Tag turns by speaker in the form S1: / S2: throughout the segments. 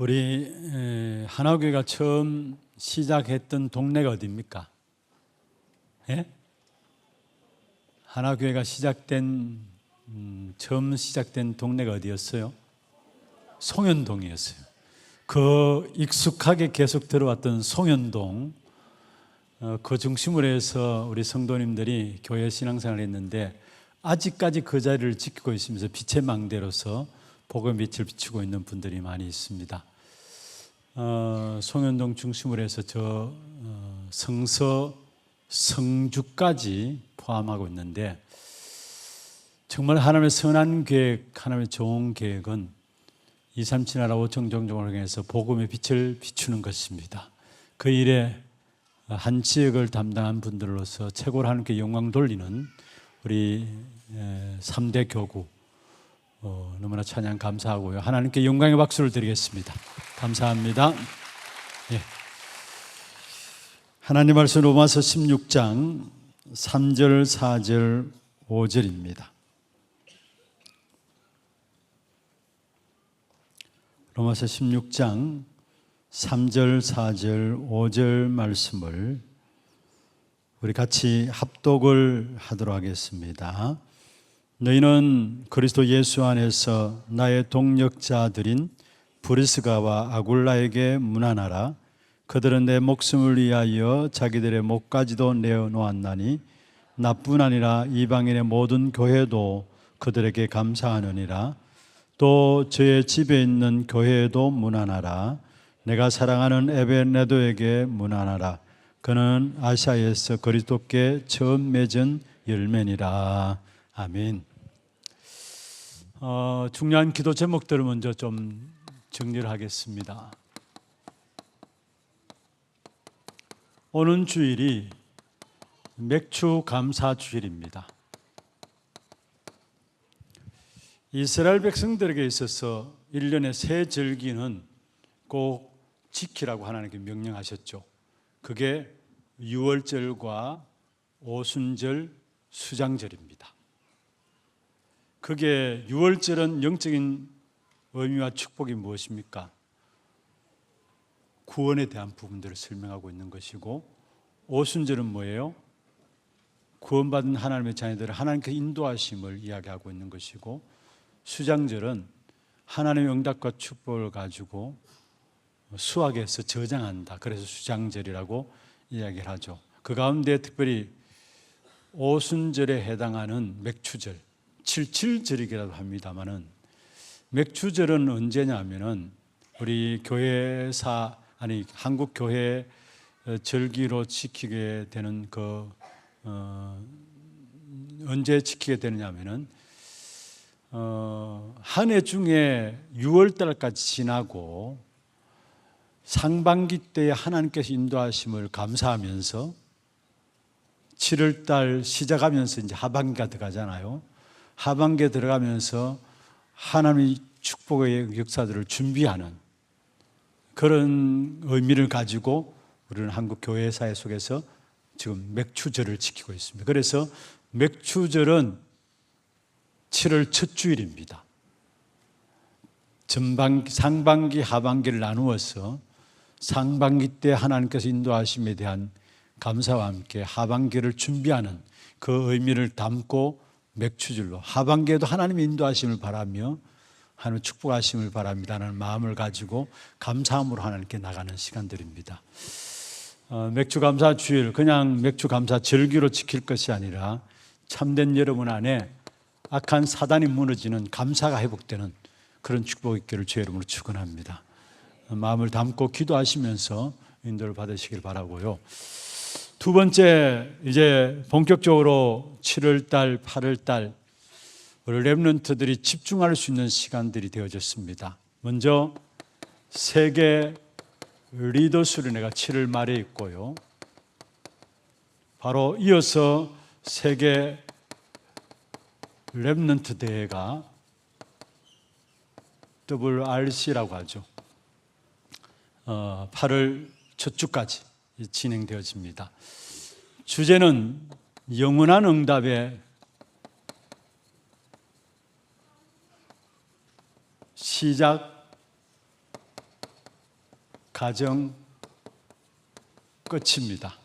S1: 우리 하나교회가 처음 시작했던 동네가 어디입니까? 예? 하나교회가 처음 시작된 동네가 어디였어요? 송현동이었어요. 그 익숙하게 계속 들어왔던 송현동, 그 중심으로 해서 우리 성도님들이 교회 신앙생활을 했는데 아직까지 그 자리를 지키고 있으면서 빛의 망대로서 복음의 빛을 비추고 있는 분들이 많이 있습니다. 송현동 중심으로 해서 성서, 성주까지 포함하고 있는데 정말 하나님의 선한 계획, 하나님의 좋은 계획은 237 나라 5천 종족을 향해서 복음의 빛을 비추는 것입니다. 그 일에 한 지역을 담당한 분들로서 최고로 하나님께 영광 돌리는 우리 3대 교구 너무나 찬양 감사하고요. 하나님께 영광의 박수를 드리겠습니다. 감사합니다. 예. 하나님 말씀 로마서 16장 3절, 4절, 5절입니다. 로마서 16장 3절, 4절, 5절 말씀을 우리 같이 합독을 하도록 하겠습니다. 너희는 그리스도 예수 안에서 나의 동역자들인 브리스가와 아굴라에게 문안하라. 그들은 내 목숨을 위하여 자기들의 목까지도 내어놓았나니 나뿐 아니라 이방인의 모든 교회도 그들에게 감사하느니라. 또 저의 집에 있는 교회에도 문안하라. 내가 사랑하는 에베네도에게 문안하라. 그는 아시아에서 그리스도께 처음 맺은 열매니라. 아멘. 중요한 기도 제목들을 먼저 좀 정리를 하겠습니다. 오는 주일이 맥주 감사 주일입니다. 이스라엘 백성들에게 있어서 1년의 세 절기는 꼭 지키라고 하나님께 명령하셨죠. 그게 유월절과 오순절, 수장절입니다. 그게 유월절은 영적인 의미와 축복이 무엇입니까? 구원에 대한 부분들을 설명하고 있는 것이고, 오순절은 뭐예요? 구원받은 하나님의 자녀들을 하나님께 인도하심을 이야기하고 있는 것이고, 수장절은 하나님의 응답과 축복을 가지고 수확해서 저장한다. 그래서 수장절이라고 이야기를 하죠. 그 가운데 특별히 오순절에 해당하는 맥추절, 77절이라고 합니다만은, 맥추절은 언제냐면은 우리 한국 교회 절기로 지키게 되는 언제 지키게 되느냐면은 한 해 중에 6월달까지 지나고 상반기 때에 하나님께서 인도하심을 감사하면서 7월달 시작하면서 이제 하반기가 들어가잖아요. 하반기에 들어가면서 하나님의 축복의 역사들을 준비하는 그런 의미를 가지고 우리는 한국 교회사회 속에서 지금 맥추절을 지키고 있습니다. 그래서 맥추절은 7월 첫 주일입니다. 상반기, 하반기를 나누어서 상반기 때 하나님께서 인도하심에 대한 감사와 함께 하반기를 준비하는 그 의미를 담고 맥추절로 하반기에도 하나님의 인도하심을 바라며 하나님의 축복하심을 바랍니다라는 마음을 가지고 감사함으로 하나님께 나가는 시간들입니다. 맥주감사 주일, 그냥 맥주감사 절기로 지킬 것이 아니라 참된 여러분 안에 악한 사단이 무너지는 감사가 회복되는 그런 축복 있기를 주의 이름으로 축원합니다. 마음을 담고 기도하시면서 인도를 받으시길 바라고요. 두 번째, 이제 본격적으로 7월달, 8월달 우리 렘넌트들이 집중할 수 있는 시간들이 되어졌습니다. 먼저 세계 리더 수련회가 7월 말에 있고요. 바로 이어서 세계 렘넌트 대회가 WRC라고 하죠. 8월 첫 주까지 진행되어집니다. 주제는 영원한 응답의 시작 가정 끝입니다.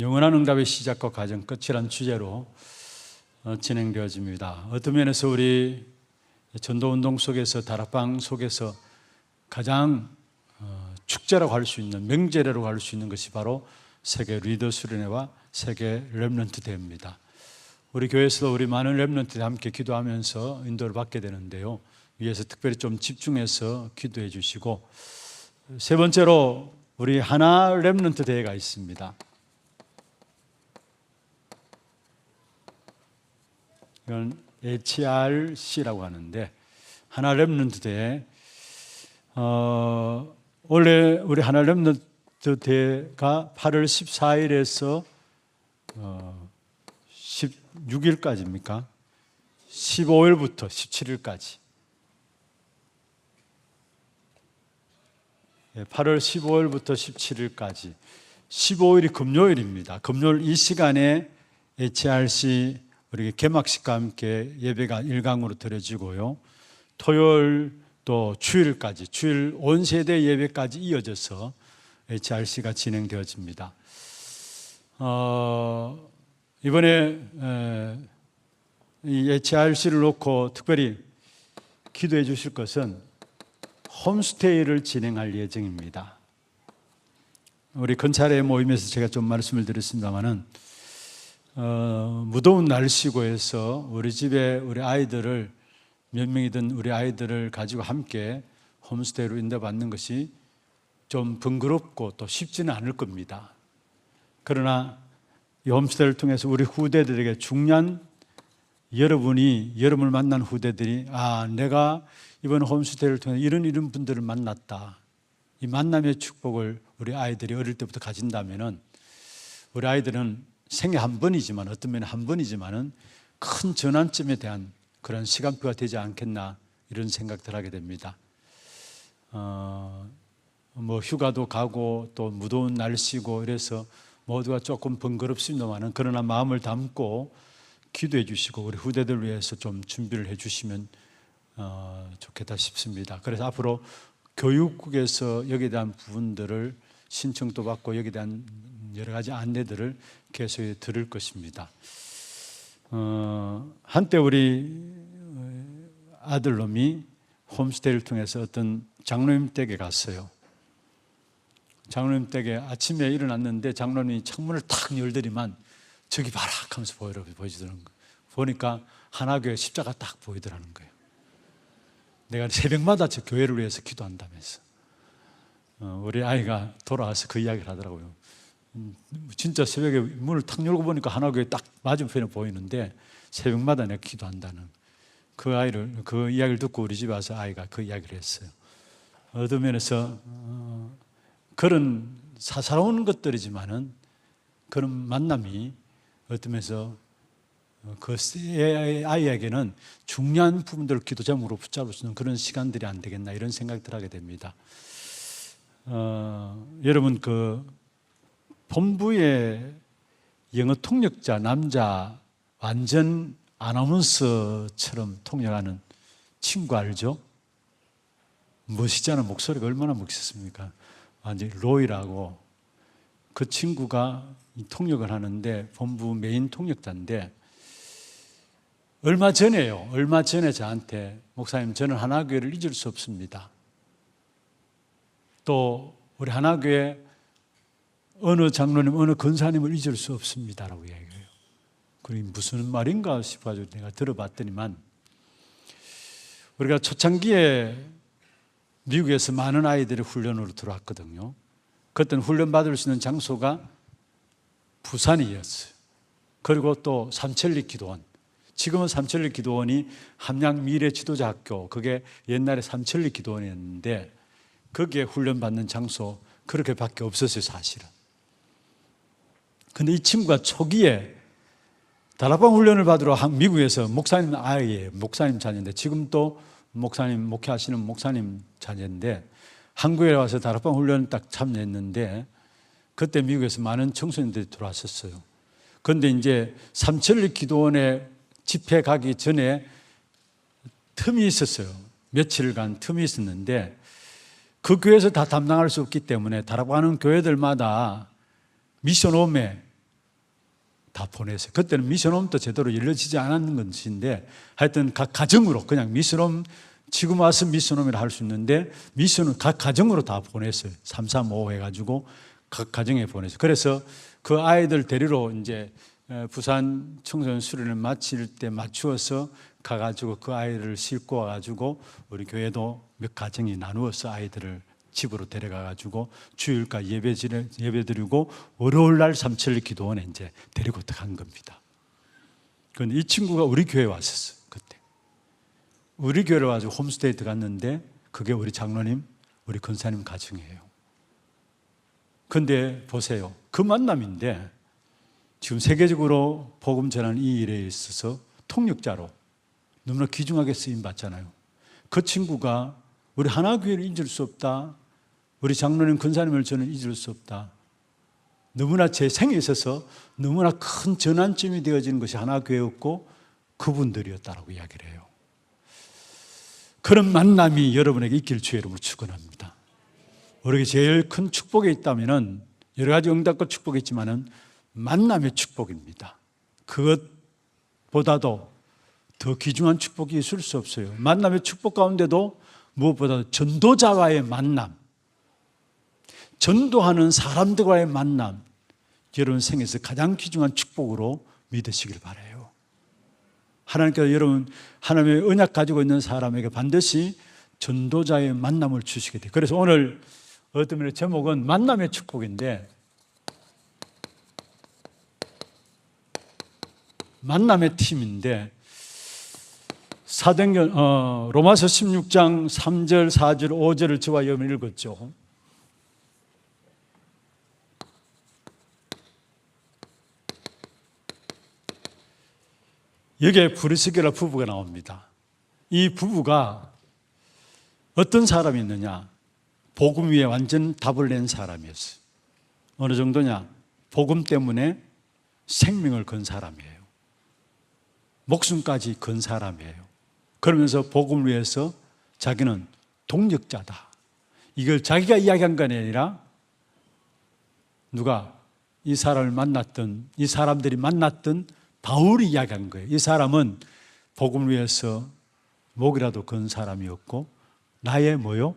S1: 영원한 응답의 시작과 가정 끝이란 주제로 진행되어집니다. 어떤 면에서 우리 전도운동 속에서, 다락방 속에서 가장 축제라고 할 수 있는, 명제라고 할 수 있는 것이 바로 세계 리더 수련회와 세계 렘넌트 대회입니다. 우리 교회에서도 우리 많은 렘넌트들이 함께 기도하면서 인도를 받게 되는데요. 위에서 특별히 좀 집중해서 기도해 주시고, 세 번째로 우리 하나 렘넌트 대회가 있습니다. 이건 HRC라고 하는데, 하나 렘넌트 대회. 원래 우리 하나 렘넌트 대회가 8월 14일에서 16일까지입니까? 15일부터 17일까지. 8월 15일부터 17일까지. 15일이 금요일입니다. 금요일 이 시간에 HRC 우리 개막식과 함께 예배가 1강으로 드려지고요. 토요일 또 주일까지, 주일 온 세대 예배까지 이어져서 HRC가 진행되어집니다. 이번에 이 HRC를 놓고 특별히 기도해 주실 것은 홈스테이를 진행할 예정입니다. 우리 건차례 모임에서 제가 좀 말씀을 드렸습니다마는 무더운 날씨고 해서 우리 집에 우리 아이들을 몇 명이든 우리 아이들을 가지고 함께 홈스테이로 인도받는 것이 좀 번거롭고 또 쉽지는 않을 겁니다. 그러나 이 홈스테이를 통해서 우리 후대들에게 중요한 여러분을 만난 후대들이 내가 이번 홈스테이를 통해 이런 분들을 만났다. 이 만남의 축복을 우리 아이들이 어릴 때부터 가진다면은 우리 아이들은 생애 한 번이지만 어떤 면에 한 번이지만은 큰 전환점에 대한 그런 시간표가 되지 않겠나 이런 생각들 하게 됩니다. 휴가도 가고 또 무더운 날씨고 이래서 모두가 조금 번거롭습니다만은 그러나 마음을 담고 기도해 주시고 우리 후대들 위해서 좀 준비를 해 주시면 좋겠다 싶습니다. 그래서 앞으로 교육국에서 여기에 대한 부분들을 신청도 받고 여기에 대한 여러 가지 안내들을 계속 들을 것입니다. 한때 우리 아들놈이 홈스테이를 통해서 어떤 장로님 댁에 갔어요. 장로님 댁에 아침에 일어났는데 장로님이 창문을 탁 열더니만 저기 봐라 하면서 보여주더라는 거예요. 보니까 하나교회 십자가 딱 보이더라는 거예요. 내가 새벽마다 저 교회를 위해서 기도한다면서. 우리 아이가 돌아와서 그 이야기를 하더라고요. 진짜 새벽에 문을 탁 열고 보니까 하나교회 딱 맞은편에 보이는데 새벽마다 내가 기도한다는 그 이야기를 듣고 우리 집에 와서 아이가 그 이야기를 했어요. 어떤 면에서 그런 사사로운 것들이지만은 그런 만남이 어떤 면에서 그 아이에게는 중요한 부분들을 기도 제목으로 붙잡을 수 있는 그런 시간들이 안 되겠나 이런 생각들 하게 됩니다. 여러분 본부의 영어 통역자 남자 완전 아나운서처럼 통역하는 친구 알죠? 멋있잖아. 목소리가 얼마나 멋있습니까? 완전 로이라고 그 친구가 통역을 하는데 본부 메인 통역자인데 얼마 전에 저한테 목사님 저는 하나교회를 잊을 수 없습니다. 또 우리 하나교회 어느 장로님 어느 권사님을 잊을 수 없습니다라고 이야기해요. 그게 무슨 말인가 싶어가지고 내가 들어봤더니만 우리가 초창기에 미국에서 많은 아이들이 훈련으로 들어왔거든요. 그때는 훈련 받을 수 있는 장소가 부산이었어요. 그리고 또 삼천리 기도원. 지금은 삼천리 기도원이 함양 미래 지도자 학교, 그게 옛날에 삼천리 기도원이었는데 거기에 훈련받는 장소 그렇게밖에 없었어요, 사실은. 근데 이 친구가 초기에 다락방 훈련을 받으러 미국에서 목사님 아이예요. 목사님 자녀인데 지금 또 목사님 목회하시는 목사님 자녀인데 한국에 와서 다락방 훈련 딱 참여했는데 그때 미국에서 많은 청소년들이 들어왔었어요. 그런데 이제 삼천리 기도원에 집회 가기 전에 틈이 있었어요. 며칠간 틈이 있었는데 그 교회에서 다 담당할 수 없기 때문에 다락방하는 교회들마다 미션홈에 다 보냈어요. 그때는 미션홈도 제대로 열려지지 않았는 것인데 하여튼 각 가정으로 그냥 미션홈 지금 와서 미션홈이라 할 수 있는데 미션은 각 가정으로 다 보냈어요. 335 해가지고 각 가정에 보냈어요. 그래서 그 아이들 데리러 이제 부산 청소년 수련을 마칠 때 맞추어서 가가지고 그 아이를 싣고 와가지고 우리 교회도 몇 가정이 나누어서 아이들을 집으로 데려가가지고 주일까 예배드리고 월요일 날 삼천리 기도원에 이제 데리고 간 겁니다. 그런데 이 친구가 우리 교회에 왔었어요. 그때 우리 교회로 와서 홈스테이 들어갔는데 그게 우리 장로님, 우리 권사님 가정이에요. 근데 보세요. 그 만남인데 지금 세계적으로 복음 전하는 이 일에 있어서 통역자로 너무나 귀중하게 쓰임 받잖아요. 그 친구가 우리 하나교회를 잊을 수 없다. 우리 장로님 권사님을 저는 잊을 수 없다. 너무나 제 생에 있어서 너무나 큰 전환점이 되어지는 것이 하나교회였고 그분들이었다라고 이야기를 해요. 그런 만남이 여러분에게 있길 주의 이름으로 축원합니다. 우리에게 제일 큰 축복이 있다면 여러 가지 응답과 축복이 있지만 만남의 축복입니다. 그것보다도 더 귀중한 축복이 있을 수 없어요. 만남의 축복 가운데도 무엇보다도 전도자와의 만남, 전도하는 사람들과의 만남, 여러분 생에서 가장 귀중한 축복으로 믿으시길 바라요. 하나님께서 여러분 하나님의 언약 가지고 있는 사람에게 반드시 전도자의 만남을 주시게 돼요. 그래서 오늘 어떤 면의 제목은 만남의 축복인데 만남의 팀인데 사도행전 로마서 16장 3절, 4절, 5절을 저와 여러분 읽었죠. 여기에 브리스길라 부부가 나옵니다. 이 부부가 어떤 사람이 있느냐? 복음 위에 완전 답을 낸 사람이었어요. 어느 정도냐? 복음 때문에 생명을 건 사람이에요. 목숨까지 건 사람이에요. 그러면서 복음을 위해서 자기는 동력자다. 이걸 자기가 이야기한 건 아니라 누가 이 사람을 만났던, 이 사람들이 만났던 바울이 이야기한 거예요. 이 사람은 복음을 위해서 목이라도 건 사람이었고 나의 뭐요?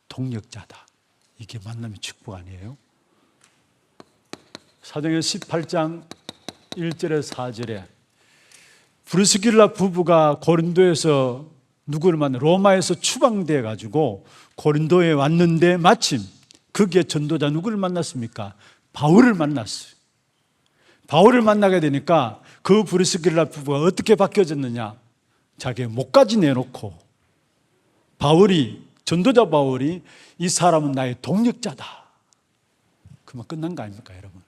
S1: 동력자다. 이게 만남의 축복 아니에요? 사도행전 18장 1절에서 4절에 브리스길라 부부가 고린도에서 누구를 만나 로마에서 추방돼 가지고 고린도에 왔는데 마침 거기에 전도자 누구를 만났습니까? 바울을 만났어요. 바울을 만나게 되니까 그 브리스길라 부부가 어떻게 바뀌어졌느냐? 자기의 목까지 내놓고 전도자 바울이 이 사람은 나의 동력자다. 그러면 끝난 거 아닙니까, 여러분?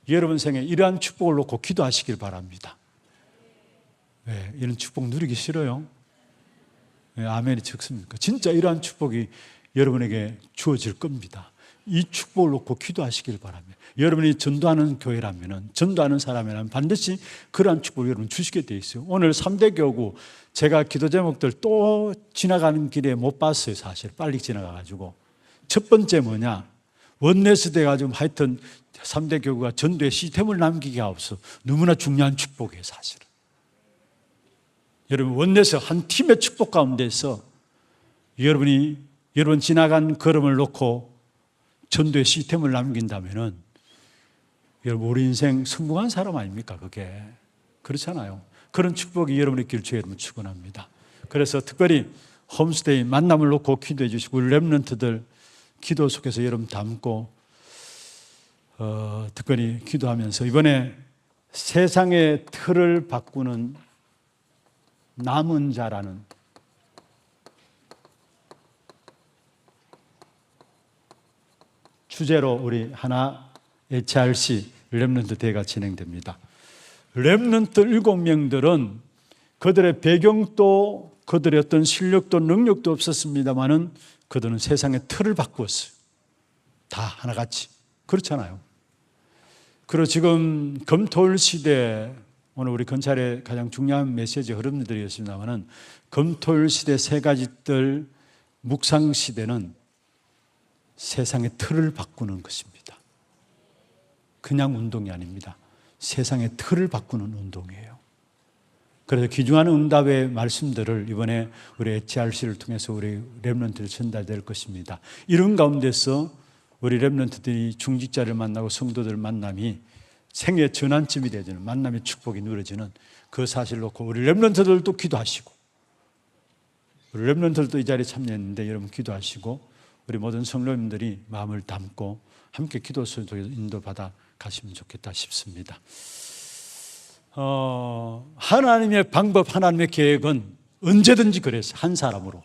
S1: 여러분 생에 이러한 축복을 놓고 기도하시길 바랍니다. 왜? 이런 축복 누리기 싫어요? 왜? 아멘이 적습니까? 진짜 이러한 축복이 여러분에게 주어질 겁니다. 이 축복을 놓고 기도하시길 바랍니다. 여러분이 전도하는 교회라면, 전도하는 사람이라면 반드시 그러한 축복을 여러분 주시게 돼 있어요. 오늘 3대 교구 제가 기도 제목들 또 지나가는 길에 못 봤어요. 사실 빨리 지나가가지고. 첫 번째 뭐냐? 원내스 돼가지고 하여튼 3대 교구가 전도의 시스템을 남기기가 없어. 너무나 중요한 축복이에요, 사실은. 여러분 원내스 한 팀의 축복 가운데서 여러분 지나간 걸음을 놓고 전도의 시스템을 남긴다면은 여러분 우리 인생 성공한 사람 아닙니까? 그게 그렇잖아요. 그런 축복이 여러분의 길 주에 여러분 축원합니다. 그래서 특별히 홈스테이 만남을 놓고 기도해 주시고 우리 렘넌트들 기도 속에서 여러분 담고 특별히 기도하면서 이번에 세상의 틀을 바꾸는 남은 자라는 주제로 우리 하나 HRC 렘넌트 대회가 진행됩니다. 렘넌트 7명들은 그들의 배경도 그들의 어떤 실력도 능력도 없었습니다마는 그들은 세상의 틀을 바꾸었어요. 다 하나같이. 그렇잖아요. 그리고 지금 검토일 시대, 오늘 우리 건찰의 가장 중요한 메시지 흐름들이었습니다마는 검토일 시대 세 가지 뜰 묵상 시대는 세상의 틀을 바꾸는 것입니다. 그냥 운동이 아닙니다. 세상의 틀을 바꾸는 운동이에요. 그래서 귀중한 응답의 말씀들을 이번에 우리 HRC를 통해서 우리 렘넌트를 전달될 것입니다. 이런 가운데서 우리 렘넌트들이 중직자를 만나고 성도들을 만남이 생의 전환점이 되어지는, 만남의 축복이 누려지는 그 사실을 놓고 우리 렘넌트들도 기도하시고, 우리 렘넌트들도 이 자리에 참여했는데 여러분 기도하시고, 우리 모든 성도님들이 마음을 담고 함께 기도 속에서 인도받아 가시면 좋겠다 싶습니다. 하나님의 방법, 하나님의 계획은 언제든지 그래서 한 사람으로,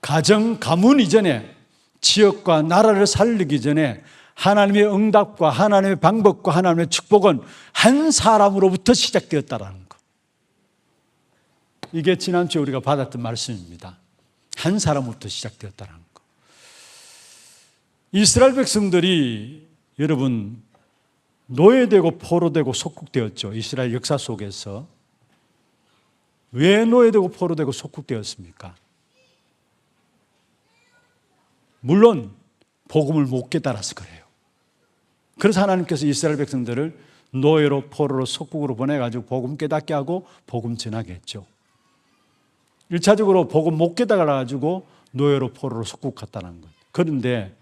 S1: 가정, 가문 이전에, 지역과 나라를 살리기 전에 하나님의 응답과 하나님의 방법과 하나님의 축복은 한 사람으로부터 시작되었다라는 것. 이게 지난주에 우리가 받았던 말씀입니다. 한 사람으로부터 시작되었다는 것. 이스라엘 백성들이 여러분 노예되고 포로되고 속국되었죠. 이스라엘 역사 속에서. 왜 노예되고 포로되고 속국되었습니까? 물론 복음을 못 깨달아서 그래요. 그래서 하나님께서 이스라엘 백성들을 노예로 포로로 속국으로 보내가지고 복음 깨닫게 하고 복음 전하게 했죠. 1차적으로 복음 못 깨달아가지고 노예로 포로로 속국 갔다는 것. 그런데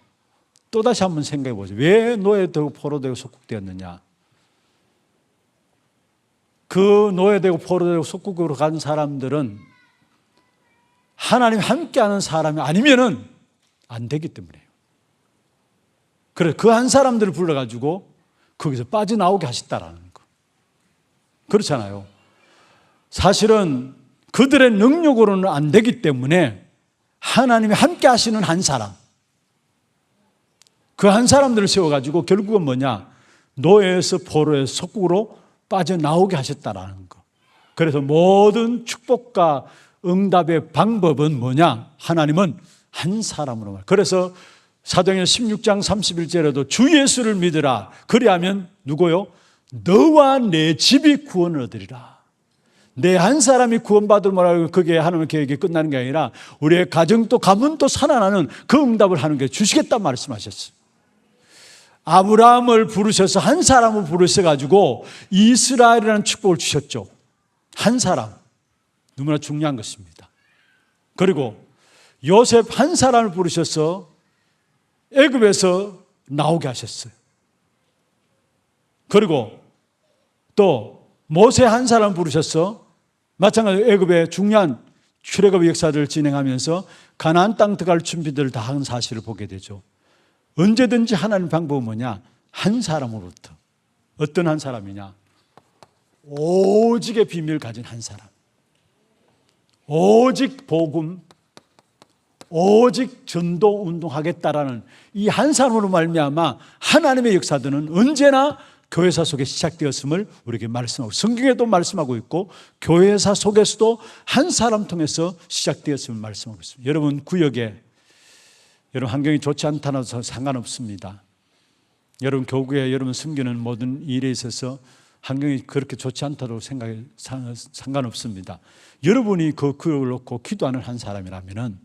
S1: 또다시 한번 생각해 보죠. 왜 노예되고 포로되고 속국되었느냐? 그 노예되고 포로되고 속국으로 간 사람들은 하나님 함께하는 사람이 아니면은 안 되기 때문에요. 그래서 그 한 사람들을 불러가지고 거기서 빠져나오게 하셨다라는 거. 그렇잖아요. 사실은 그들의 능력으로는 안 되기 때문에 하나님이 함께 하시는 한 사람, 그 한 사람들을 세워가지고 결국은 뭐냐? 노예에서 포로에서 속국으로 빠져나오게 하셨다라는 거. 그래서 모든 축복과 응답의 방법은 뭐냐? 하나님은 한 사람으로 말. 그래서 사도행전 16장 31절에도 주 예수를 믿으라. 그리하면 누구요? 너와 내 집이 구원을 얻으리라. 내 한 사람이 구원받을 뭐라고 그게 하나님의 계획이 끝나는 게 아니라 우리의 가정도 가문도 살아나는 그 응답을 하는 게 주시겠다는 말씀하셨어요. 아브라함을 부르셔서 한 사람을 부르셔가지고 이스라엘이라는 축복을 주셨죠. 한 사람. 너무나 중요한 것입니다. 그리고 요셉 한 사람을 부르셔서 애굽에서 나오게 하셨어요. 그리고 또 모세 한 사람을 부르셔서 마찬가지로 애굽의 중요한 출애굽 역사를 진행하면서 가나안 땅 들어갈 준비들을 다 한 사실을 보게 되죠. 언제든지 하나님 방법은 뭐냐? 한 사람으로부터. 어떤 한 사람이냐? 오직의 비밀을 가진 한 사람. 오직 복음, 오직 전도 운동하겠다라는 이 한 사람으로 말미암아 하나님의 역사들은 언제나 교회사 속에 시작되었음을 우리에게 말씀하고, 성경에도 말씀하고 있고 교회사 속에서도 한 사람 통해서 시작되었음을 말씀하고 있습니다. 여러분 구역에, 여러분 환경이 좋지 않다는 상관없습니다. 여러분 교구에 여러분 섬기는 모든 일에 있어서 환경이 그렇게 좋지 않다고 생각해 상관없습니다. 여러분이 그 구역을 놓고 기도하는 한 사람이라면은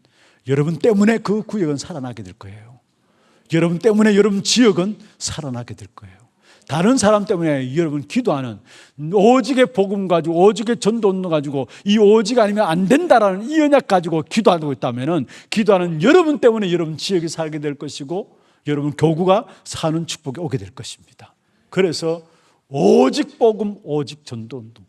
S1: 여러분 때문에 그 구역은 살아나게 될 거예요. 여러분 때문에 여러분 지역은 살아나게 될 거예요. 다른 사람 때문에 여러분 기도하는, 오직의 복음 가지고 오직의 전도 운동 가지고 이 오직 아니면 안 된다라는 이 언약 가지고 기도하고 있다면은 기도하는 여러분 때문에 여러분 지역이 살게 될 것이고 여러분 교구가 사는 축복이 오게 될 것입니다. 그래서 오직 복음, 오직 전도 운동.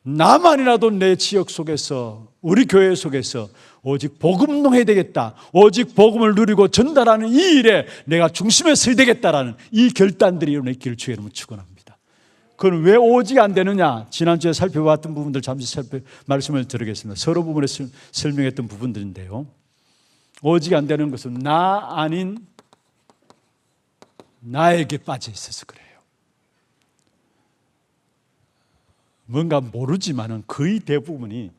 S1: 나만이라도 내 지역 속에서, 우리 교회 속에서 오직 복음 운동해야 되겠다, 오직 복음을 누리고 전달하는 이 일에 내가 중심에 서야 되겠다라는 이 결단들이 여러분의 길을 주의 이름으로 축원합니다. 그건 왜 오직 안 되느냐? 지난주에 살펴봤던 부분들 잠시 말씀을 드리겠습니다. 서로 부분에 설명했던 부분들인데요, 오직 안 되는 것은 나 아닌 나에게 빠져 있어서 그래요. 뭔가 모르지만은 거의 대부분이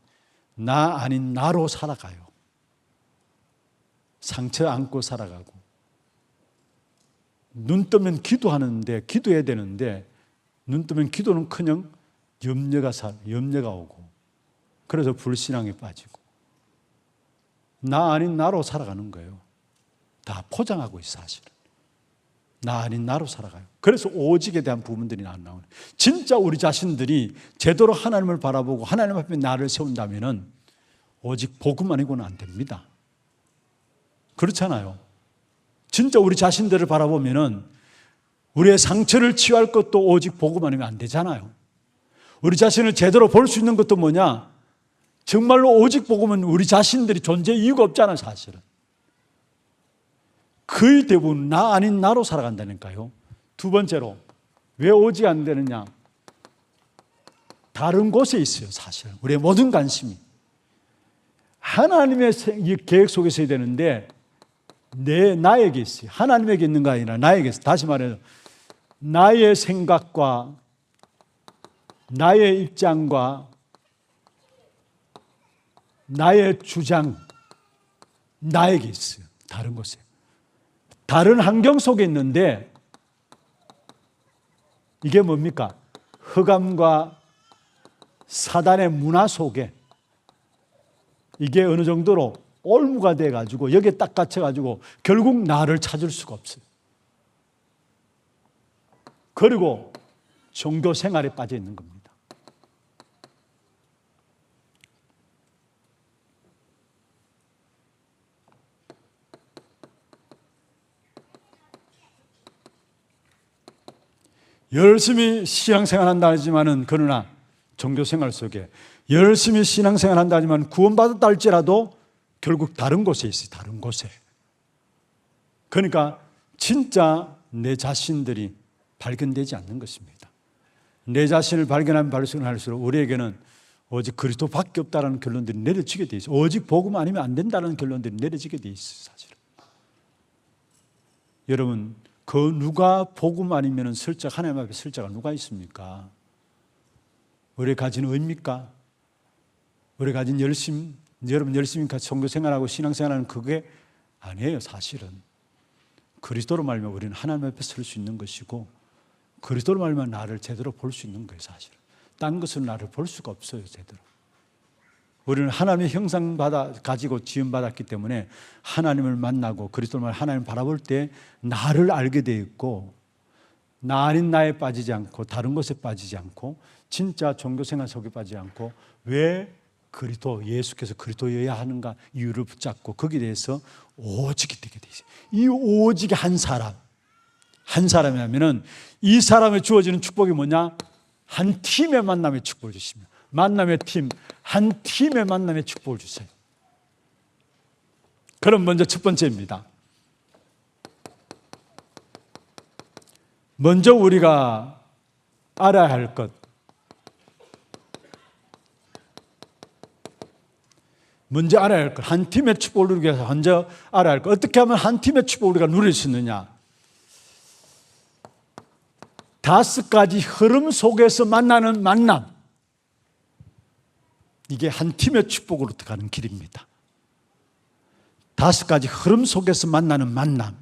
S1: 나 아닌 나로 살아가요. 상처 안고 살아가고, 눈 뜨면 기도하는데, 기도해야 되는데 눈 뜨면 기도는커녕 염려가 오고, 그래서 불신앙에 빠지고 나 아닌 나로 살아가는 거예요. 다 포장하고 있어 사실은. 나 아닌 나로 살아가요. 그래서 오직에 대한 부분들이 안 나오네. 진짜 우리 자신들이 제대로 하나님을 바라보고 하나님 앞에 나를 세운다면은 오직 복음 아니고는 안 됩니다. 그렇잖아요. 진짜 우리 자신들을 바라보면은 우리의 상처를 치유할 것도 오직 복음 아니면 안 되잖아요. 우리 자신을 제대로 볼 수 있는 것도 뭐냐? 정말로 오직 복음은 우리 자신들이 존재 이유가 없잖아요, 사실은. 거의 대부분 나 아닌 나로 살아간다니까요. 두 번째로, 왜 오직 안 되느냐? 다른 곳에 있어요, 사실은. 우리의 모든 관심이. 하나님의 계획 속에 있어야 되는데, 나에게 있어요. 하나님에게 있는 거 아니라 나에게 있어요. 다시 말해서, 나의 생각과 나의 입장과 나의 주장, 나에게 있어요. 다른 곳에. 다른 환경 속에 있는데 이게 뭡니까? 흑암과 사단의 문화 속에 이게 어느 정도로 올무가 돼가지고 여기에 딱 갇혀가지고 결국 나를 찾을 수가 없어요. 그리고 종교 생활에 빠져 있는 겁니다. 열심히 신앙생활 한다 하지만은, 그러나 종교생활 속에 열심히 신앙생활 한다 하지만 구원받았다 할지라도 결국 다른 곳에 있어요. 다른 곳에. 그러니까 진짜 내 자신들이 발견되지 않는 것입니다. 내 자신을 발견하면 발견할수록 우리에게는 오직 그리스도밖에 없다는 결론들이 내려지게 돼 있어요. 오직 복음 아니면 안 된다는 결론들이 내려지게 돼 있어요, 사실은. 여러분, 그 누가 복음 아니면 슬쩍 하나님 앞에 슬쩍 누가 있습니까? 우리 가진 의입니까? 우리 가진 열심, 여러분 열심히 같이 종교 생활하고 신앙 생활하는 그게 아니에요, 사실은. 그리스도로 말미암아 우리는 하나님 앞에 설 수 있는 것이고, 그리스도로 말미암아 나를 제대로 볼 수 있는 거예요, 사실은. 딴 것은 나를 볼 수가 없어요, 제대로. 우리는 하나님의 형상 가지고 지음받았기 때문에 하나님을 만나고 그리스도를 하나님을 바라볼 때 나를 알게 되어 있고, 나 아닌 나에 빠지지 않고 다른 것에 빠지지 않고 진짜 종교생활 속에 빠지지 않고 왜 그리스도, 예수께서 그리스도여야 하는가 이유를 붙잡고 거기에 대해서 오직이 되게 돼 있어요. 이 오직의 한 사람이라면은 이 사람에 주어지는 축복이 뭐냐? 한 팀의 만남의 축복을 주십니다. 만남의 팀, 한 팀의 만남의 축복을 주세요. 그럼 먼저 첫 번째입니다. 먼저 우리가 알아야 할 것. 먼저 알아야 할 것. 한 팀의 축복을 누리기 위해서 먼저 알아야 할 것. 어떻게 하면 한 팀의 축복을 우리가 누릴 수 있느냐? 5가지 흐름 속에서 만나는 만남. 이게 한 팀의 축복으로 가는 길입니다. 5가지 흐름 속에서 만나는 만남.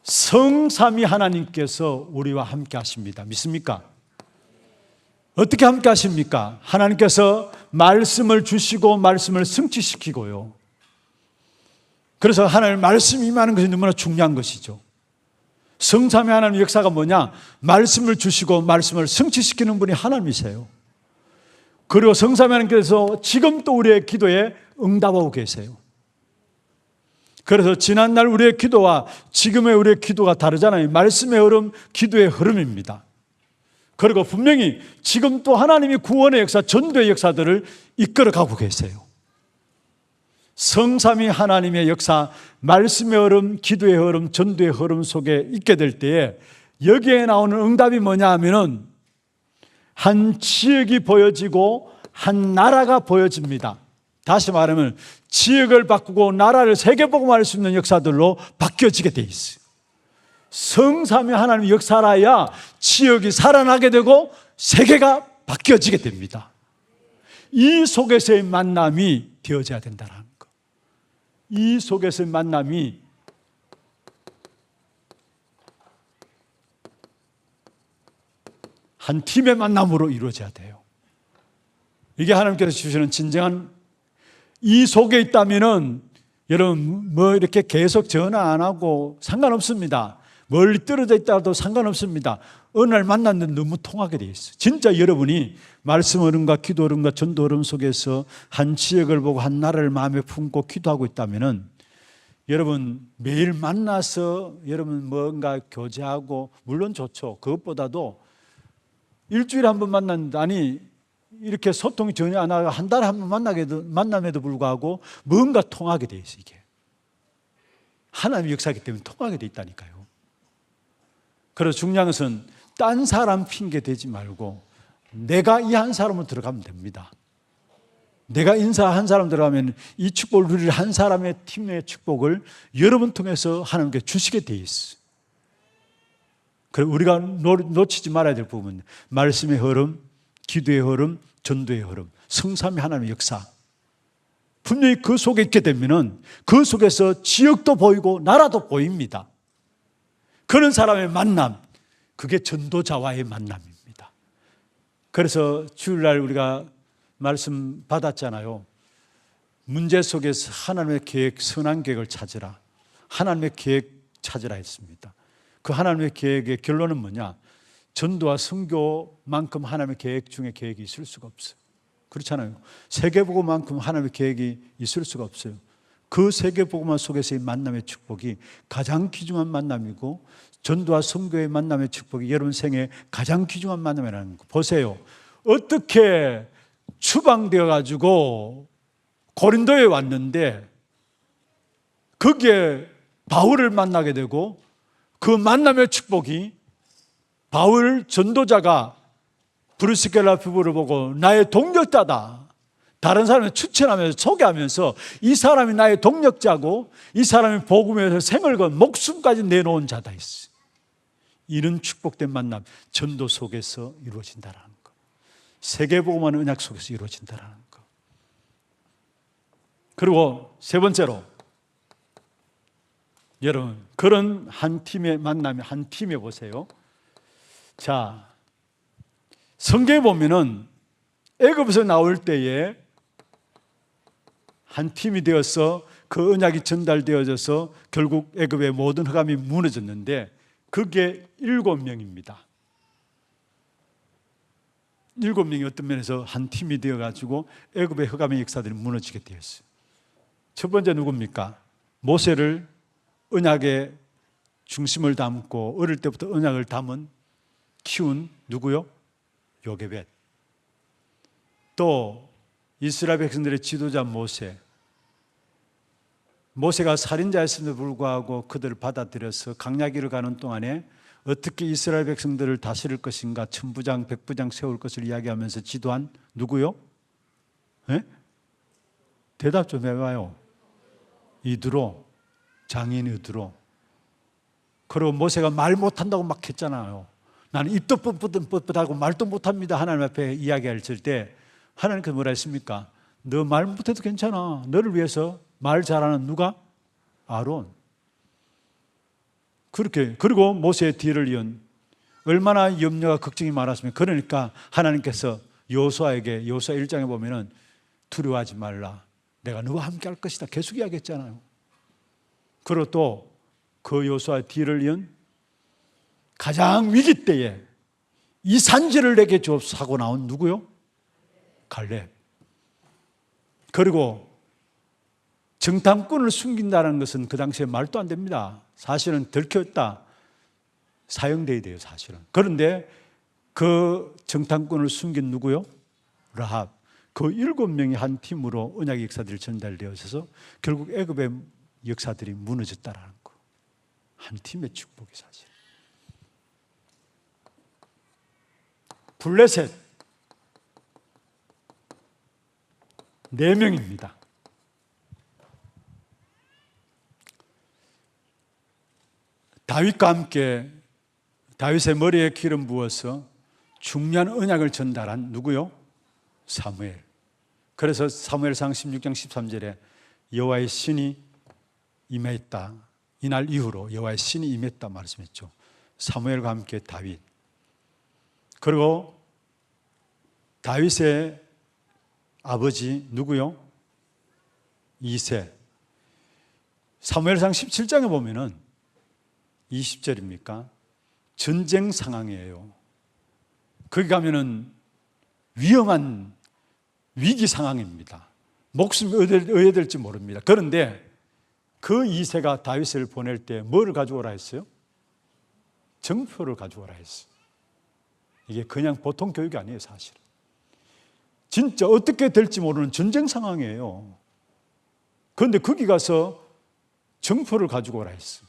S1: 성삼위 하나님께서 우리와 함께 하십니다. 믿습니까? 어떻게 함께 하십니까? 하나님께서 말씀을 주시고 말씀을 성취시키고요. 그래서 하나님 말씀이 임하는 것이 너무나 중요한 것이죠. 성삼위 하나님의 역사가 뭐냐? 말씀을 주시고 말씀을 성취시키는 분이 하나님이세요. 그리고 성삼위 하나님께서 지금 또 우리의 기도에 응답하고 계세요. 그래서 지난날 우리의 기도와 지금의 우리의 기도가 다르잖아요. 말씀의 흐름, 기도의 흐름입니다. 그리고 분명히 지금 또 하나님이 구원의 역사, 전도의 역사들을 이끌어가고 계세요. 성삼위 하나님의 역사, 말씀의 흐름, 기도의 흐름, 전도의 흐름 속에 있게 될 때에 여기에 나오는 응답이 뭐냐 하면은 한 지역이 보여지고 한 나라가 보여집니다. 다시 말하면 지역을 바꾸고 나라를 세계복음화할 수 있는 역사들로 바뀌어지게 돼 있어요. 성삼위 하나님의 역사라야 지역이 살아나게 되고 세계가 바뀌어지게 됩니다. 이 속에서의 만남이 되어져야 된다는 것. 이 속에서의 만남이 한 팀의 만남으로 이루어져야 돼요. 이게 하나님께서 주시는 진정한, 이 속에 있다면은 여러분 뭐 이렇게 계속 전화 안 하고 상관없습니다. 멀리 떨어져 있다도 상관없습니다. 어느 날 만났는데 너무 통하게 돼 있어요. 진짜 여러분이 말씀 얼음과 기도 얼음과 전도 얼음 속에서 한 지역을 보고 한 나라를 마음에 품고 기도하고 있다면은 여러분 매일 만나서 여러분 뭔가 교제하고 물론 좋죠. 그것보다도 일주일에 한 번 만났는데, 아니 이렇게 소통이 전혀 안 하고 한 달에 한 번 만남에도 불구하고 뭔가 통하게 돼 있어요. 이게 하나님의 역사이기 때문에 통하게 돼 있다니까요. 그래서 중요한 것은 딴 사람 핑계 대지 말고 내가 이 한 사람으로 들어가면 됩니다. 내가 인사 한 사람 들어가면 이 축복을 누릴 한 사람의 팀의 축복을 여러분 통해서 하나님께 주시게 돼 있어요. 그리고 우리가 놓치지 말아야 될 부분, 말씀의 흐름, 기도의 흐름, 전도의 흐름, 성삼위 하나님의 역사. 분명히 그 속에 있게 되면은 그 속에서 지역도 보이고 나라도 보입니다. 그런 사람의 만남, 그게 전도자와의 만남입니다. 그래서 주일날 우리가 말씀 받았잖아요. 문제 속에서 하나님의 계획, 선한 계획을 찾으라. 하나님의 계획 찾으라 했습니다. 그 하나님의 계획의 결론은 뭐냐? 전도와 선교만큼 하나님의 계획 중에 계획이 있을 수가 없어요. 그렇잖아요. 세계복음만큼 하나님의 계획이 있을 수가 없어요. 그 세계복음 속에서의 만남의 축복이 가장 귀중한 만남이고, 전도와 선교의 만남의 축복이 여러분 생에 가장 귀중한 만남이라는 거 보세요. 어떻게 추방되어 가지고 고린도에 왔는데 거기에 바울을 만나게 되고, 그 만남의 축복이 바울 전도자가 브루스겔라 피부를 보고 나의 동력자다, 다른 사람을 추천하면서 소개하면서 이 사람이 나의 동력자고 이 사람이 복음에서 생을 건 목숨까지 내놓은 자다 했어요. 이런 축복된 만남, 전도 속에서 이루어진다라는 것, 세계복음한 언약 속에서 이루어진다라는 것. 그리고 세 번째로, 여러분 그런 한 팀의 만남이 한 팀에 보세요. 자, 성경에 보면은 애굽에서 나올 때에 한 팀이 되어서 그 언약이 전달되어져서 결국 애굽의 모든 흑암이 무너졌는데 그게 7명입니다. 7명이 어떤 면에서 한 팀이 되어가지고 애굽의 흑암의 역사들이 무너지게 되었어요. 첫 번째 누굽니까? 모세를 언약의 중심을 담고 어릴 때부터 언약을 키운 누구요? 요게벳. 또 이스라엘 백성들의 지도자 모세가 살인자였음에도 불구하고 그들을 받아들여서 광야길을 가는 동안에 어떻게 이스라엘 백성들을 다스릴 것인가, 천부장 백부장 세울 것을 이야기하면서 지도한 누구요? 네? 대답 좀 해봐요. 이드로, 장인 이드로. 그리고 모세가 말 못한다고 막 했잖아요. 나는 입도 뻣뻣하고 말도 못합니다. 하나님 앞에 이야기할 때 하나님께서 뭐라 했습니까? 너 말 못해도 괜찮아. 너를 위해서 말 잘하는 누가? 아론. 그렇게, 그리고 모세의 뒤를 이은 얼마나 염려가 걱정이 많았으면. 그러니까 하나님께서 여호수아에게, 여호수아 1장에 보면은 두려워하지 말라, 내가 너와 함께 할 것이다 계속 이야기했잖아요. 그리고 또 그 여호수아의 뒤를 이은 가장 위기 때에 이 산지를 내게 주옵소서 하고 나온 누구요? 갈렙. 그리고 정탐꾼을 숨긴다는 것은 그 당시에 말도 안 됩니다. 사실은 들켰다, 사형돼야 돼요 사실은. 그런데 그 정탐꾼을 숨긴 누구요? 라합. 그 7명이 한 팀으로 언약의 역사들이 전달되어져서 결국 애굽의 역사들이 무너졌다라는 거. 한 팀의 축복이 사실. 블레셋 4명입니다. 다윗과 함께 다윗의 머리에 기름 부어서 중요한 언약을 전달한 누구요? 사무엘. 그래서 사무엘상 16장 13절에 여호와의 신이 임했다, 이날 이후로 여호와의 신이 임했다 말씀했죠. 사무엘과 함께 다윗. 그리고 다윗의 아버지 누구요? 이새. 사무엘상 17장에 보면은 20절입니까? 전쟁 상황이에요. 거기 가면은 위험한 위기 상황입니다. 목숨이 어디에 될지 모릅니다. 그런데 그 이새가 다윗을 보낼 때 뭐를 가져오라 했어요? 정표를 가져오라 했어요. 이게 그냥 보통 교육이 아니에요, 사실은. 진짜 어떻게 될지 모르는 전쟁 상황이에요. 그런데 거기 가서 정표를 가지고 오라 했어요.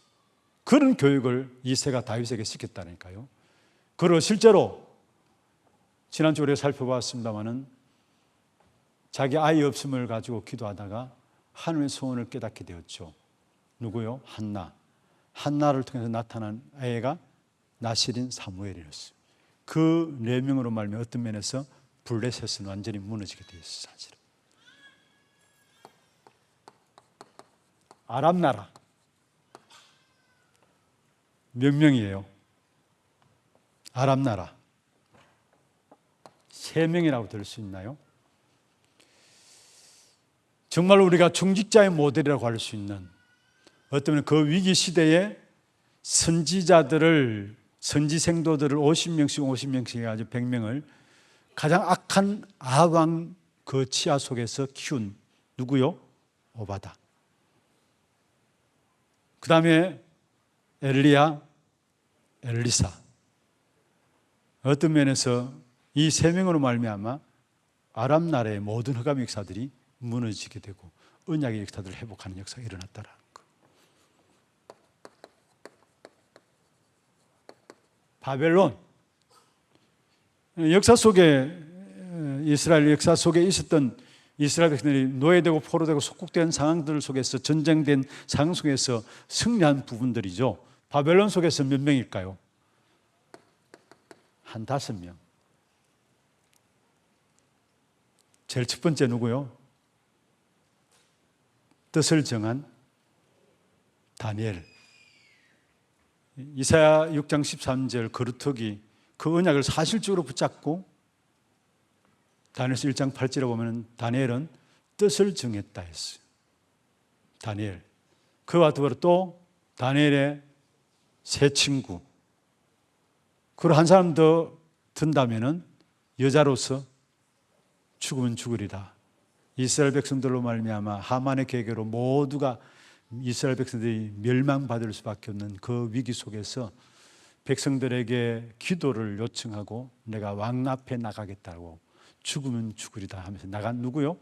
S1: 그런 교육을 이새가 다윗에게 시켰다니까요. 그리고 실제로 지난주에 우리가 살펴봤습니다마는 자기 아이 없음을 가지고 기도하다가 하나님의 소원을 깨닫게 되었죠. 누구요? 한나. 한나를 통해서 나타난 아이가 나실인 사무엘이었어요. 그 4명으로 말미암아 어떤 면에서 블레셋은 완전히 무너지게 되었어요. 사실은. 아람 나라 몇 명이에요? 아람 나라 3명이라고 들 수 있나요? 정말 우리가 중직자의 모델이라고 할 수 있는, 어쩌면 그 위기 시대에 선지자들을, 선지생도들을 50명씩 해가지고 100명을 가장 악한 아합 그 치하 속에서 키운 누구요? 오바다. 그 다음에 엘리야, 엘리사. 어떤 면에서 이 3명으로 말미암아 아람 나라의 모든 흑암 역사들이 무너지게 되고 언약의 역사들을 회복하는 역사가 일어났다라는 것. 바벨론 역사 속에, 이스라엘 역사 속에 있었던 이스라엘 백성들이 노예되고 포로되고 속국된 상황들 속에서, 전쟁된 상황 속에서 승리한 부분들이죠. 바벨론 속에서 몇 명일까요? 한 5명. 제일 첫 번째 누구요? 뜻을 정한 다니엘. 이사야 6장 13절 거루터기 그 언약을 사실적으로 붙잡고, 다니엘서 1장 8절에 보면 다니엘은 뜻을 정했다 했어요. 다니엘. 그와 더불어 또 다니엘의 세 친구, 그리고 한 사람 더 든다면은 여자로서 죽으면 죽으리라. 이스라엘 백성들로 말미암아 하만의 계계로 모두가 이스라엘 백성들이 멸망받을 수밖에 없는 그 위기 속에서 백성들에게 기도를 요청하고 내가 왕 앞에 나가겠다고, 죽으면 죽으리다 하면서 나간 누구요?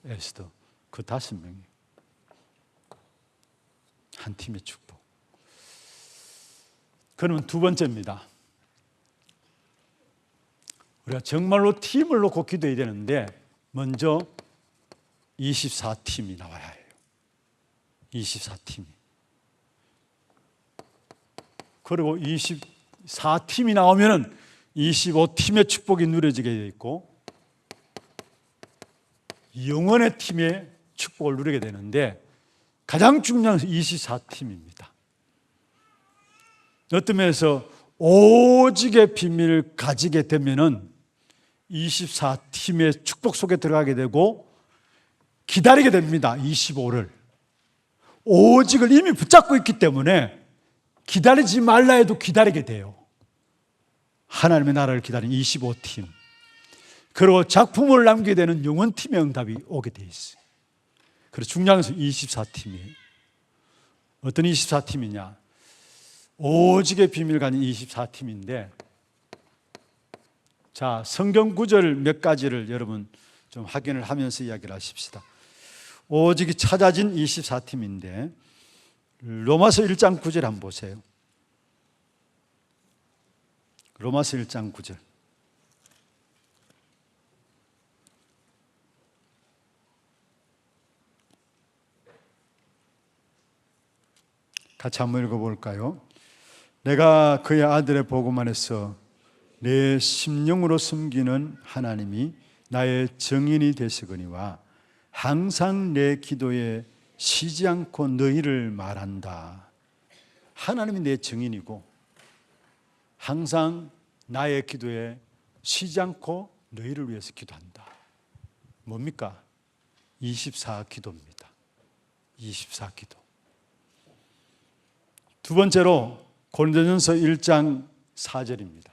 S1: 에스더. 그 5명이 한 팀의 축복. 그러면 두 번째입니다. 우리가 정말로 팀을 놓고 기도해야 되는데 먼저 24팀이 나와야 해요. 24팀이. 그리고 24팀이 나오면 25팀의 축복이 누려지게 되어 있고 영원의 팀의 축복을 누리게 되는데 가장 중요한 것은 24팀입니다. 어떤 면에서 오직의 비밀을 가지게 되면은 24팀의 축복 속에 들어가게 되고 기다리게 됩니다. 25를. 오직을 이미 붙잡고 있기 때문에 기다리지 말라 해도 기다리게 돼요. 하나님의 나라를 기다리는 25팀. 그리고 작품을 남기게 되는 영원팀의 응답이 오게 돼 있어요. 그래서 중요한 것은 24팀이에요. 어떤 24팀이냐? 오직의 비밀을 가진 24팀인데, 자, 성경 구절 몇 가지를 여러분 좀 확인을 하면서 이야기를 하십시다. 오직이 찾아진 24팀인데 로마서 1장 9절 한번 보세요. 로마서 1장 9절. 같이 한번 읽어볼까요? 내가 그의 아들의 복음 안에서 내 심령으로 섬기는 하나님이 나의 정인이 되시거니와 항상 내 기도에 쉬지 않고 너희를 말한다. 하나님이 내 정인이고 항상 나의 기도에 쉬지 않고 너희를 위해서 기도한다. 뭡니까? 24기도입니다. 24기도. 두 번째로 고린도전서 1장 4절입니다.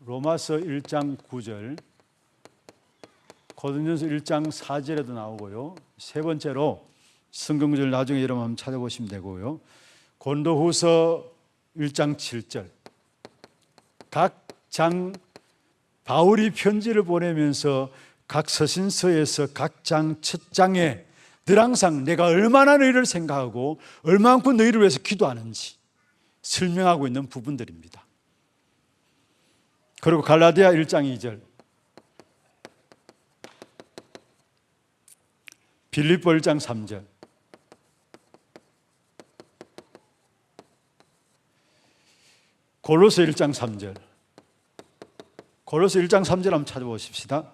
S1: 로마서 1장 9절, 고린도전서 1장 4절에도 나오고요. 세 번째로 성경 구절 나중에 여러분 한번 찾아보시면 되고요. 고린도후서 1장 7절. 각 장 바울이 편지를 보내면서 각 서신서에서 각 장 첫 장에 늘 항상 내가 얼마나 너희를 생각하고 얼마만큼 너희를 위해서 기도하는지 설명하고 있는 부분들입니다. 그리고 갈라디아 1장 2절, 빌립보 1장 3절, 골로새 1장 3절, 골로새 1장 3절 한번 찾아보십시다.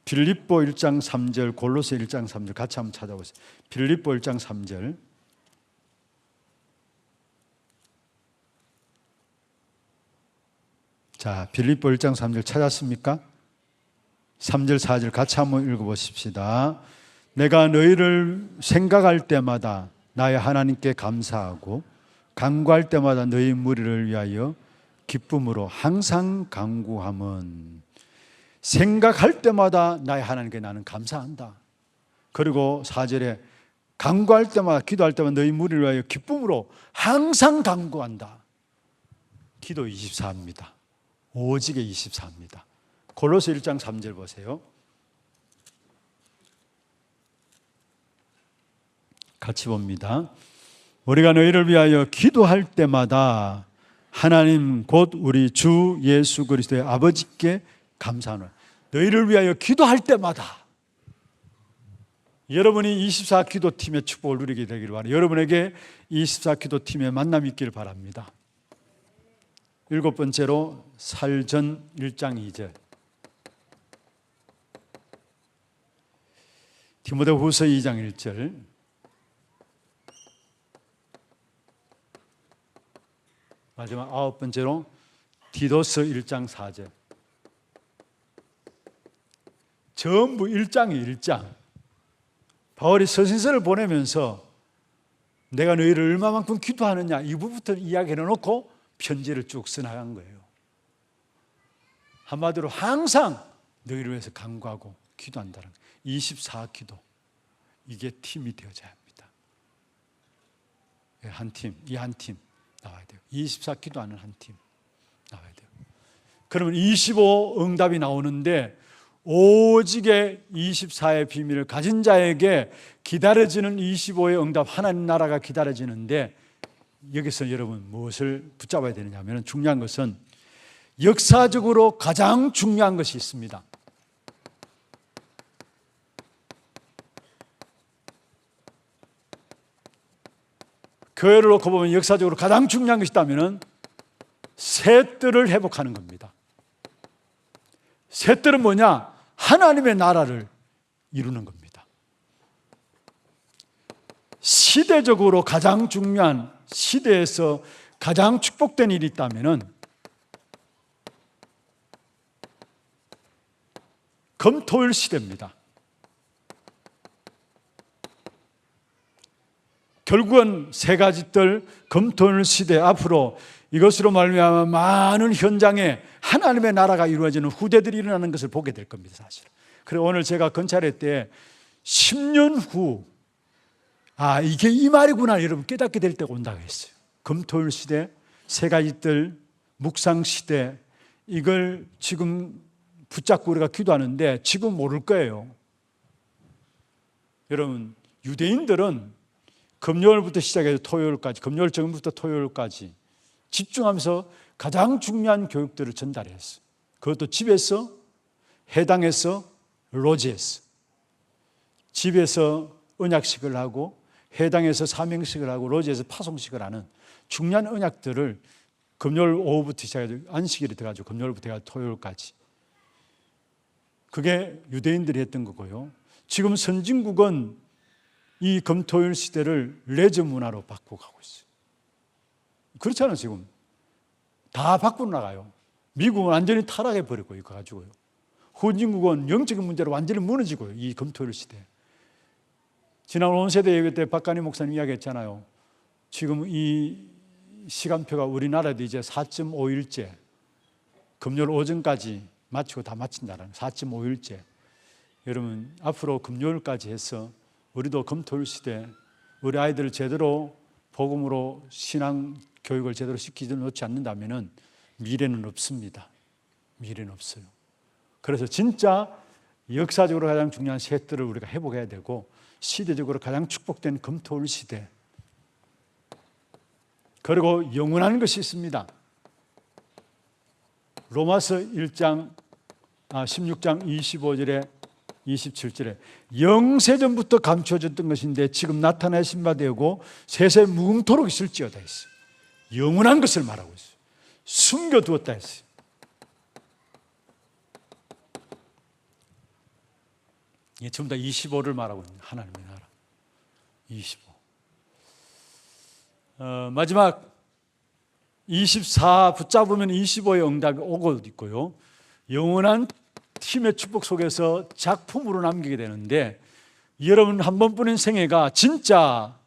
S1: 빌립보 1장 3절, 골로새 1장 3절 같이 한번 찾아보세요. 빌립보 1장 3절. 자, 빌립보 1장 3절 찾았습니까? 3절 4절 같이 한번 읽어보십시다. 내가 너희를 생각할 때마다 나의 하나님께 감사하고 간구할 때마다 너희 무리를 위하여 기쁨으로 항상 간구함은, 생각할 때마다 나의 하나님께 나는 감사한다. 그리고 4절에 간구할 때마다 기도할 때마다 너희 무리를 위하여 기쁨으로 항상 간구한다. 기도 24입니다. 오직에 24입니다. 골로새 1장 3절 보세요. 같이 봅니다. 우리가 너희를 위하여 기도할 때마다 하나님 곧 우리 주 예수 그리스도의 아버지께 감사하노라. 너희를 위하여 기도할 때마다. 여러분이 24기도팀의 축복을 누리게 되기를 바랍니다. 여러분에게 24기도팀의 만남이 있기를 바랍니다. 일곱 번째로 살전 1장 2절, 디모데후서 2장 1절, 마지막 아홉 번째로 디도서 1장 4절. 전부 1장이 1장. 바울이 서신서를 보내면서 내가 너희를 얼마만큼 기도하느냐 이 부분부터 이야기를 해놓고 편지를 쭉 써나간 거예요. 한마디로 항상 너희를 위해서 간구하고 기도한다는 거예요. 24기도. 이게 팀이 되어져야 합니다. 한 팀, 이 한 팀 나와야 돼요. 24기도하는 한 팀 나와야 돼요. 그러면 25 응답이 나오는데 오직의 24의 비밀을 가진 자에게 기다려지는 25의 응답, 하나님 나라가 기다려지는데, 여기서 여러분 무엇을 붙잡아야 되느냐 하면 중요한 것은 역사적으로 가장 중요한 것이 있습니다. 교회를 놓고 보면 역사적으로 가장 중요한 것이 있다면 셋들을 회복하는 겁니다. 셋들은 뭐냐? 하나님의 나라를 이루는 겁니다. 시대적으로 가장 중요한, 시대에서 가장 축복된 일이 있다면 금토일 시대입니다. 결국은 세 가지 뜰 금토일 시대, 앞으로 이것으로 말미암아 많은 현장에 하나님의 나라가 이루어지는 후대들이 일어나는 것을 보게 될 겁니다, 사실. 그래서 오늘 제가 건찰회 때 10년 후, 이게 이 말이구나 여러분 깨닫게 될 때가 온다고 했어요. 금토일 시대, 세 가지 뜰, 묵상 시대, 이걸 지금 붙잡고 우리가 기도하는데 지금 모를 거예요. 여러분, 유대인들은 금요일부터 시작해서 토요일까지, 금요일 저녁부터 토요일까지 집중하면서 가장 중요한 교육들을 전달했어요. 그것도 집에서, 해당에서, 로지에서. 집에서 언약식을 하고, 해당에서 사명식을 하고, 로지에서 파송식을 하는 중요한 언약들을 금요일 오후부터 시작해서 안식일이 돼가지고 금요일부터 해가지고 토요일까지. 그게 유대인들이 했던 거고요. 지금 선진국은 이 금토일 시대를 레저 문화로 바꿔가고 있어요. 그렇잖아요, 지금. 다 밖으로 나가요. 미국은 완전히 타락해버리고 이거 가지고요. 후진국은 영적인 문제로 완전히 무너지고요. 이 금토일 시대. 지난 온세대 예배 때 박간희 목사님 이야기했잖아요. 지금 이 시간표가 우리나라도 이제 4.5일째, 금요일 오전까지 마치고 다 마친다라는 4.5일째. 여러분 앞으로 금요일까지 해서 우리도 금토일 시대 우리 아이들을 제대로 복음으로 신앙 교육을 제대로 시키지 놓지 않는다면 미래는 없습니다. 미래는 없어요. 그래서 진짜 역사적으로 가장 중요한 세트를 우리가 회복해야 되고 시대적으로 가장 축복된 금토일 시대, 그리고 영원한 것이 있습니다. 로마서 16장 25절에 27절에 영세전부터 감추어졌던 것인데 지금 나타내신 바 되고 세세 무궁토록 있을지어다 했어요. 영원한 것을 말하고 있어요. 숨겨두었다 했어요. 이게 전부 다 25를 말하고 있는 하나님의 나라. 25. 마지막 24 붙잡으면 25의 응답이 오고 있고요. 영원한 팀의 축복 속에서 작품으로 남기게 되는데, 여러분 한 번뿐인 생애가 진짜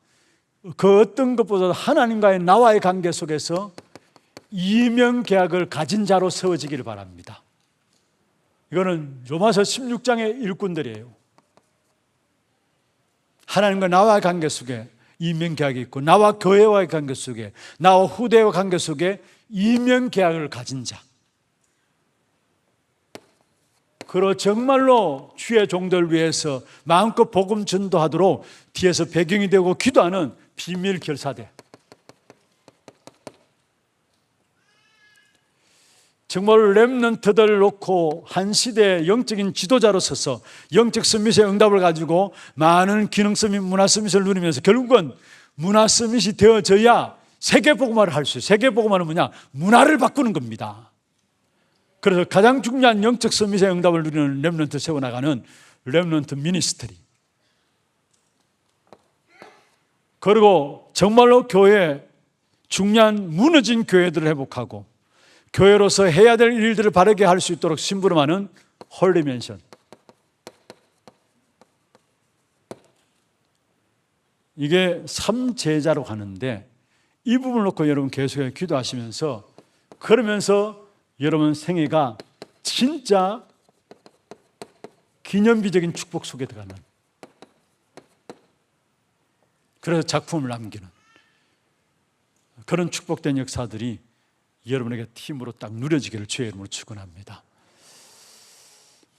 S1: 그 어떤 것보다 하나님과의 나와의 관계 속에서 이명 계약을 가진 자로 세워지기를 바랍니다. 이거는 로마서 16장의 일꾼들이에요. 하나님과 나와의 관계 속에 이명 계약이 있고, 나와 교회와의 관계 속에, 나와 후대와 관계 속에 이명 계약을 가진 자. 그리고 정말로 주의 종들 위해서 마음껏 복음 전도하도록 뒤에서 배경이 되고 기도하는 비밀 결사대. 정말 렘넌트들을 놓고 한 시대의 영적인 지도자로 서서 영적 서밋의 응답을 가지고 많은 기능 서밋, 문화 서밋을 누리면서 결국은 문화 서밋이 되어져야 세계 복음화를 할 수 있어요. 세계 복음화는 뭐냐? 문화를 바꾸는 겁니다. 그래서 가장 중요한 영적 서밋의 응답을 누리는 렘넌트 세워나가는 렘넌트 미니스트리. 그리고 정말로 교회, 중요한 무너진 교회들을 회복하고 교회로서 해야 될 일들을 바르게 할 수 있도록 심부름하는 홀리맨션. 이게 3제자로 가는데 이 부분을 놓고 여러분 계속해서 기도하시면서, 그러면서 여러분 생애가 진짜 기념비적인 축복 속에 들어가는, 그래서 작품을 남기는 그런 축복된 역사들이 여러분에게 팀으로 딱 누려지기를 주의 이름으로 축원합니다.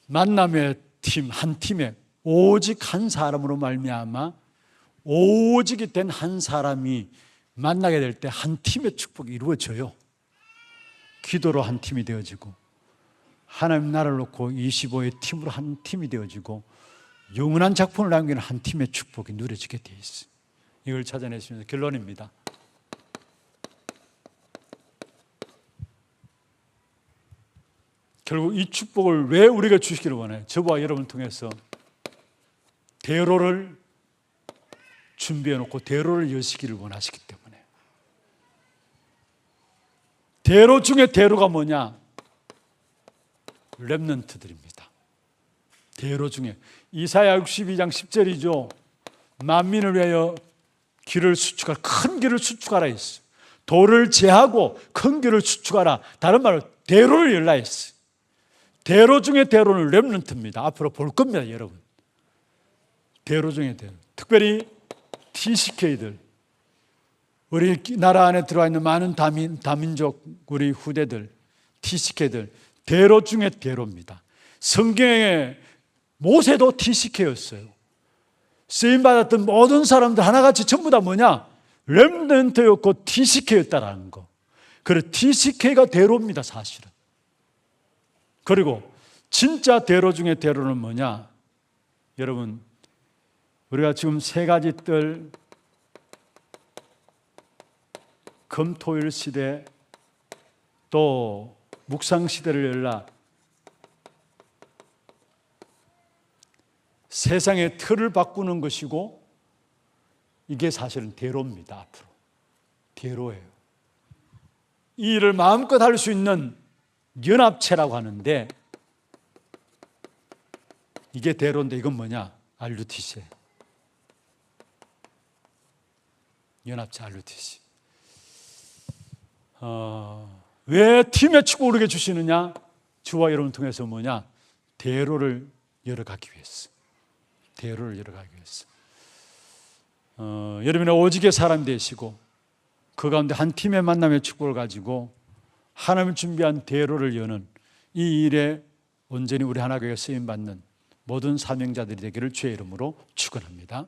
S1: 만남의 팀, 한 팀에 오직 한 사람으로 말미암아 오직이 된 한 사람이 만나게 될 때 한 팀의 축복이 이루어져요. 기도로 한 팀이 되어지고, 하나님 나라를 놓고 25의 팀으로 한 팀이 되어지고, 영원한 작품을 남기는 한 팀의 축복이 누려지게 되어 있어요. 이걸 찾아내시면서 결론입니다. 결국 이 축복을 왜 우리가 주시기를 원해요? 저와 여러분을 통해서 대로를 준비해 놓고 대로를 여시기를 원하시기 때문에. 대로 중에 대로가 뭐냐? 렘넌트들입니다. 대로 중에 이사야 62장 10절이죠. 만민을 위하여 길을 수축하라, 큰 길을 수축하라 했어요. 도를 제하고 큰 길을 수축하라. 다른 말로 대로를 열라 했어요. 대로 중에 대로는 렘넌트입니다. 앞으로 볼 겁니다, 여러분. 대로 중에 대로. 특별히 TCK들, 우리 나라 안에 들어와 있는 많은 다민족 우리 후대들, TCK들, 대로 중에 대로입니다. 성경에 모세도 TCK였어요. 쓰임받았던 모든 사람들 하나같이 전부 다 뭐냐? 렘넌트였고 TCK였다라는 거. 그래서 TCK가 대로입니다, 사실은. 그리고 진짜 대로 중에 대로는 뭐냐? 여러분, 우리가 지금 세 가지 뜰, 금토일 시대, 또 묵상 시대를 열라, 세상의 틀을 바꾸는 것이고, 이게 사실은 대로입니다. 앞으로 대로예요. 이 일을 마음껏 할 수 있는 연합체라고 하는데, 이게 대로인데 이건 뭐냐? RUTC. 연합체 RUTC. 왜 팀의 축복을 우리에게 주시느냐? 주와 여러분을 통해서 뭐냐? 대로를 열어가기 위해서. 대로를 열어가기 위해서. 여러분의 오직의 사람이 되시고 그 가운데 한 팀의 만남의 축복을 가지고 하나님을 준비한 대로를 여는 이 일에 온전히 우리 하나교회가 쓰임받는 모든 사명자들이 되기를 주의 이름으로 축원합니다.